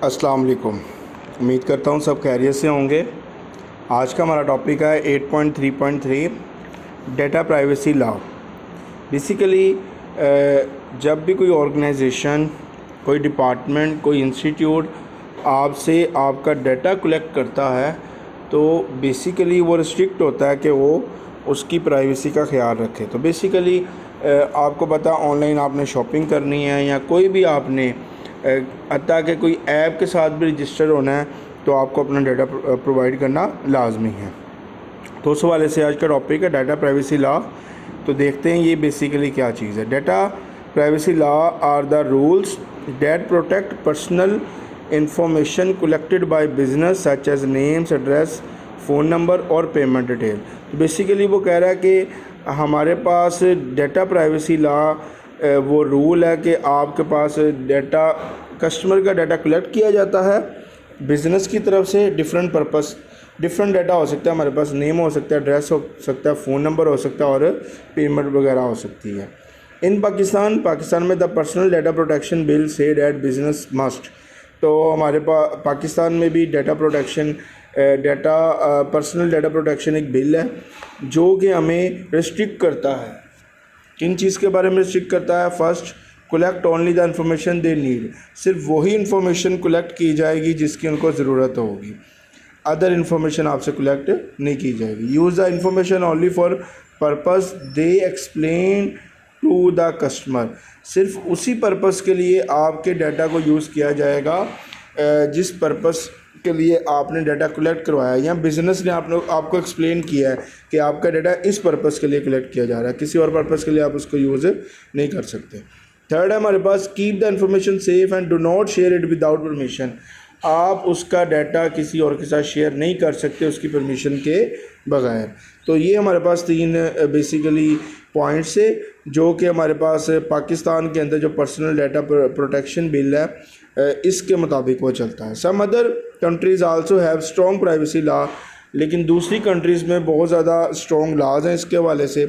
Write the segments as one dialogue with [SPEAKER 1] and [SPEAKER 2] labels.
[SPEAKER 1] अस्सलाम वालेकुम। उम्मीद करता हूँ सब खैरियत से होंगे। आज का हमारा टॉपिक है 8.3.3 डेटा प्राइवेसी लॉ। बेसिकली जब भी कोई ऑर्गेनाइजेशन, कोई डिपार्टमेंट, कोई इंस्टीट्यूट आपसे आपका डाटा कलेक्ट करता है तो बेसिकली वो रिस्ट्रिक्ट होता है कि वो उसकी प्राइवेसी का ख्याल रखे। तो बेसिकली आपको पता, ऑनलाइन आपने शॉपिंग करनी है या कोई भी आपने हत्ता कि कोई ऐप के साथ भी रजिस्टर होना है तो आपको अपना डाटा प्रोवाइड करना लाजमी है। तो उस हवाले से आज का टॉपिक है डाटा प्राइवेसी लॉ। तो देखते हैं ये बेसिकली क्या चीज़ है। Data privacy law are the rules that protect personal information collected by business such as names, address, phone number और पेमेंट डिटेल। तो बेसिकली वो कह रहा है कि हमारे पास डाटा प्राइवेसी लॉ वो रूल है कि आपके पास डाटा, कस्टमर का डाटा कलेक्ट किया जाता है बिज़नेस की तरफ से। डिफरेंट पर्पस, डिफरेंट डाटा हो सकता है हमारे पास, नेम हो सकता है, एड्रेस हो सकता है, फ़ोन नंबर हो सकता है और पेमेंट वगैरह हो सकती है। इन पाकिस्तान में the personal data protection bill say that business must. तो हमारे पाकिस्तान में भी data protection personal data protection एक बिल है जो कि हमें रिस्ट्रिक्ट करता है। किन चीज़ के बारे में रिस्ट्रिक्ट करता है? First, collect only the information they need. सिर्फ वही इन्फॉर्मेशन कलेक्ट की जाएगी जिसकी उनको ज़रूरत होगी। अदर इन्फॉर्मेशन आपसे कलेक्ट नहीं की जाएगी। Use the information only for purpose they explain to the customer. सिर्फ उसी पर्पस के लिए आपके डाटा को यूज़ किया जाएगा जिस पर्पस के लिए आपने डाटा कलेक्ट करवाया या बिज़नेस ने आपको एक्सप्लेन किया है कि आपका डाटा इस पर्पस के लिए कलेक्ट किया जा रहा है, किसी और पर्पस के लिए आप उसको यूज़ नहीं कर सकते। थर्ड है हमारे पास, keep the information safe and do not share it without permission. आप उसका डाटा किसी और के साथ शेयर नहीं कर सकते उसकी परमिशन के बगैर। तो ये हमारे पास तीन बेसिकली पॉइंट्स है जो कि हमारे पास पाकिस्तान के अंदर जो पर्सनल डाटा प्रोटेक्शन बिल है इसके मुताबिक वो चलता है। Some other countries also have strong privacy law, लेकिन दूसरी कंट्रीज़ में बहुत ज़्यादा स्ट्रॉन्ग लॉज हैं इसके हवाले से।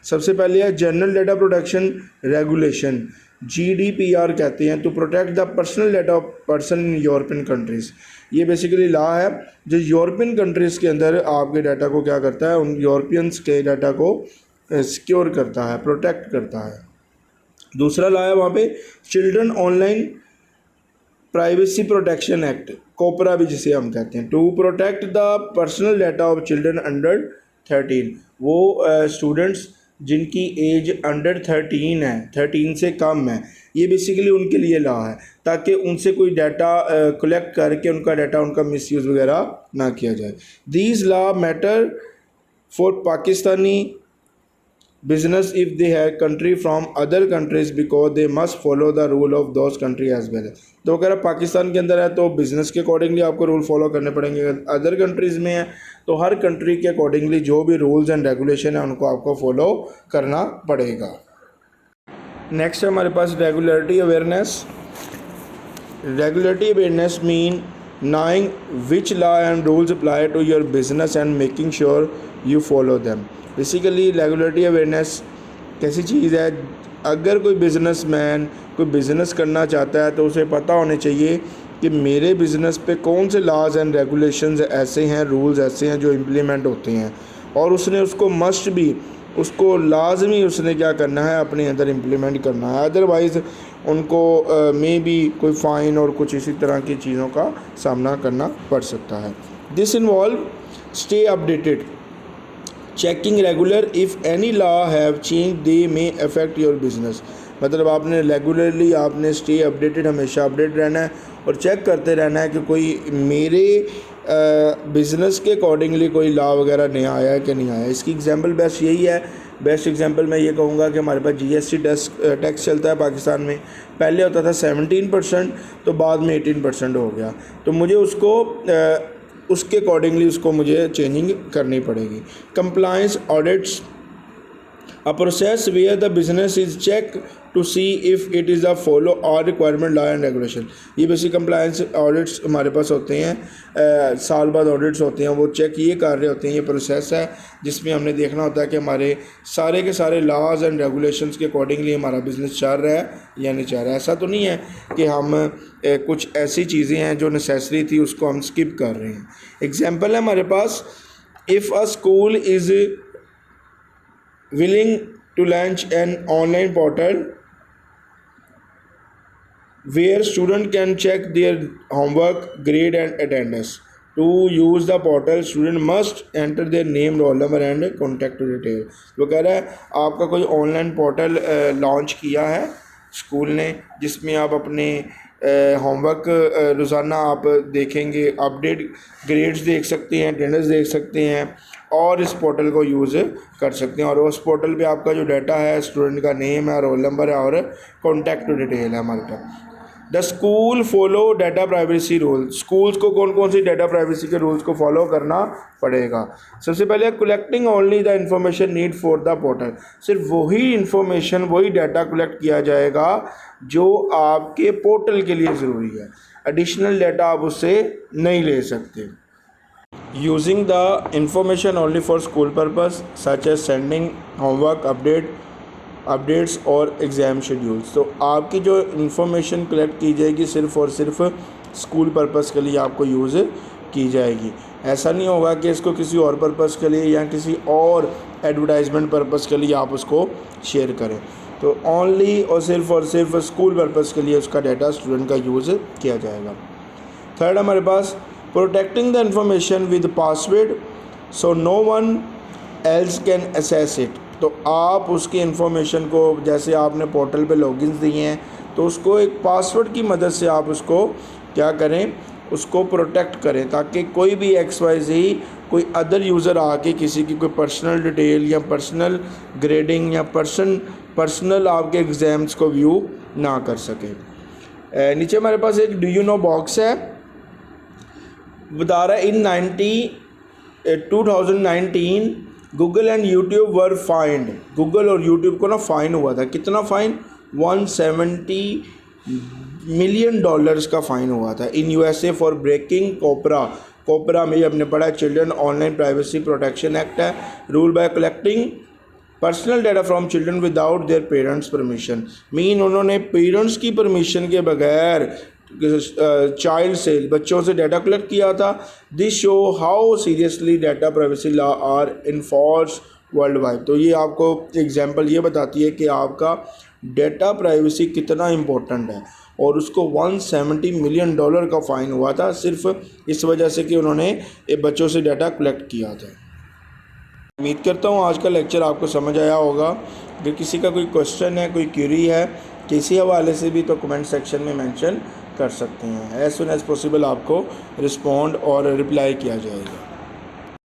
[SPEAKER 1] सबसे पहले है general data protection regulation, GDPR कहते हैं, to protect the personal data of person in European countries. ये बेसिकली लॉ है जो यूरोपियन कंट्रीज़ के अंदर आपके डाटा को क्या करता है, उन यूरोपियंस के डाटा को सिक्योर करता है, प्रोटेक्ट करता है। दूसरा लॉ है वहाँ पे children online privacy protection act, कोपरा भी जिसे हम कहते हैं, to protect the personal data of children under 13। वो स्टूडेंट्स जिनकी एज अंडर 13 है, 13 से कम है, ये बेसिकली उनके लिए लॉ है ताकि उनसे कोई डाटा कलेक्ट करके उनका मिसयूज़ वगैरह ना किया जाए। These law matter for Pakistani business if they have country from other countries because they must follow the rule of those country as well। तो अगर आप पाकिस्तान के अंदर है तो बिज़नेस के अकॉर्डिंगली आपको रूल फॉलो करने पड़ेंगे। अगर अदर कंट्रीज़ में है तो हर कंट्री के अकॉर्डिंगली जो भी रूल्स एंड रेगुलेशन है उनको आपको फॉलो करना पड़ेगा। नेक्स्ट है हमारे पास regulatory awareness. Regulatory awareness mean knowing which law and rules apply to your business and making sure you follow them। Basically regulatory awareness कैसी चीज़ है? अगर कोई बिज़नेसमैन कोई बिज़नेस करना चाहता है तो उसे पता होने चाहिए कि मेरे बिज़नेस पे कौन से लॉज एंड रेगुलेशंस ऐसे हैं, रूल्स ऐसे हैं जो इम्प्लीमेंट होते हैं, और उसने उसको मस्ट भी, उसको लाजमी उसने क्या करना है, अपने अंदर इम्प्लीमेंट करना है। अदरवाइज़ उनको मे बी कोई फ़ाइन और कुछ इसी तरह की चीज़ों का सामना करना पड़ सकता है। This involve stay updated, checking regular if any law have change they may affect your business. मतलब आपने रेगुलरली आपने स्टे अपडेटेड, हमेशा अपडेट रहना है और चेक करते रहना है कि कोई मेरे बिज़नेस के अकॉर्डिंगली कोई लॉ वगैरह नया आया है कि नहीं आया। इसकी एग्जांपल बेस्ट यही है। बेस्ट एग्जांपल मैं ये कहूँगा कि हमारे पास GST टैक्स चलता है पाकिस्तान में। पहले होता था 17%, तो बाद में 18% हो गया। तो मुझे उसके अकॉर्डिंगली उसको मुझे चेंजिंग करनी पड़ेगी। Compliance audits A process where the business is checked to see if it is a follow all requirement law and regulation. ये बेसिक कंप्लायंस ऑडिट्स हमारे पास होते हैं, साल बाद ऑडिट्स होते हैं, वो चेक ये कर रहे होते हैं। ये प्रोसेस है जिसमें हमने देखना होता है कि हमारे सारे के सारे लॉज एंड रेगुलेशंस के अकॉर्डिंगली हमारा बिज़नेस चल रहा है या नहीं चल रहा है। ऐसा तो नहीं है कि हम कुछ ऐसी चीज़ें हैं जो नेसेसरी थी उसको हम स्किप कर रहे हैं। एग्जाम्पल है हमारे पास, if a school is willing to launch an online portal where student can check their homework, grade and attendance. To use the portal, student must enter their name, roll number and contact detail. वो कह रहा है आपका कोई online portal launch किया है school ने, जिसमें आप अपने होमवर्क रोज़ाना आप देखेंगे, अपडेट ग्रेड्स देख सकते हैं, अटेंडेंस देख सकते हैं और इस पोर्टल को यूज़ कर सकते हैं। और उस पोर्टल पे आपका जो डाटा है, स्टूडेंट का नेम है, रोल नंबर है और कॉन्टैक्ट डिटेल है हमारे पास। The school follow data privacy rule. Schools को कौन कौन सी डाटा प्राइवेसी के रूल्स को फॉलो करना पड़ेगा? सबसे पहले collecting only the information need for the portal. सिर्फ वही इंफॉर्मेशन, वही डाटा कलेक्ट किया जाएगा जो आपके पोर्टल के लिए ज़रूरी है। एडिशनल डाटा आप उससे नहीं ले सकते। Using the information only for school purpose such as sending homework updates और एग्ज़ाम शेड्यूल्स। तो आपकी जो इन्फॉर्मेशन कलेक्ट की जाएगी सिर्फ़ और सिर्फ स्कूल पर्पस के लिए आपको यूज़ की जाएगी। ऐसा नहीं होगा कि इसको किसी और पर्पस के लिए या किसी और एडवर्टाइजमेंट पर्पस के लिए आप उसको शेयर करें। तो ओनली और सिर्फ स्कूल पर्पस के लिए उसका डाटा स्टूडेंट का यूज़ किया जाएगा। थर्ड हमारे पास protecting the information with password so no one else can access it. तो आप उसकी इन्फॉर्मेशन को, जैसे आपने पोर्टल पे लॉगिन्स दिए हैं, तो उसको एक पासवर्ड की मदद से आप उसको क्या करें, उसको प्रोटेक्ट करें, ताकि कोई भी XYZ कोई अदर यूज़र आके किसी की कोई पर्सनल डिटेल या पर्सनल ग्रेडिंग या पर्सनल आपके एग्ज़ाम्स को व्यू ना कर सके। नीचे हमारे पास एक डू यू नो बॉक्स है, बता रहा है इन 2019 Google and YouTube were find. Google और यूट्यूब को ना फाइन हुआ था। कितना फ़ाइन? $170 मिलियन का फ़ाइन हुआ था इन USA फॉर ब्रेकिंग कोपरा में हमने पढ़ा children online privacy protection act है। Rule by collecting personal data from children without their parents permission. Mean उन्होंने पेरेंट्स की परमिशन के बगैर चाइल्ड से, बच्चों से डाटा कलेक्ट किया था। This show how seriously data privacy law are enforce worldwide. तो ये आपको एग्जांपल ये बताती है कि आपका डाटा प्राइवेसी कितना इम्पोर्टेंट है। और उसको $170 मिलियन का फ़ाइन हुआ था सिर्फ इस वजह से कि उन्होंने बच्चों से डाटा कलेक्ट किया था। उम्मीद करता हूँ आज का लेक्चर आपको समझ आया होगा। अगर किसी का कोई क्वेश्चन है, कोई क्वेरी है किसी हवाले से भी, तो कमेंट सेक्शन में मेंशन कर सकते हैं। एज सुन एज़ पॉसिबल आपको रिस्पॉन्ड और रिप्लाई किया जाएगा।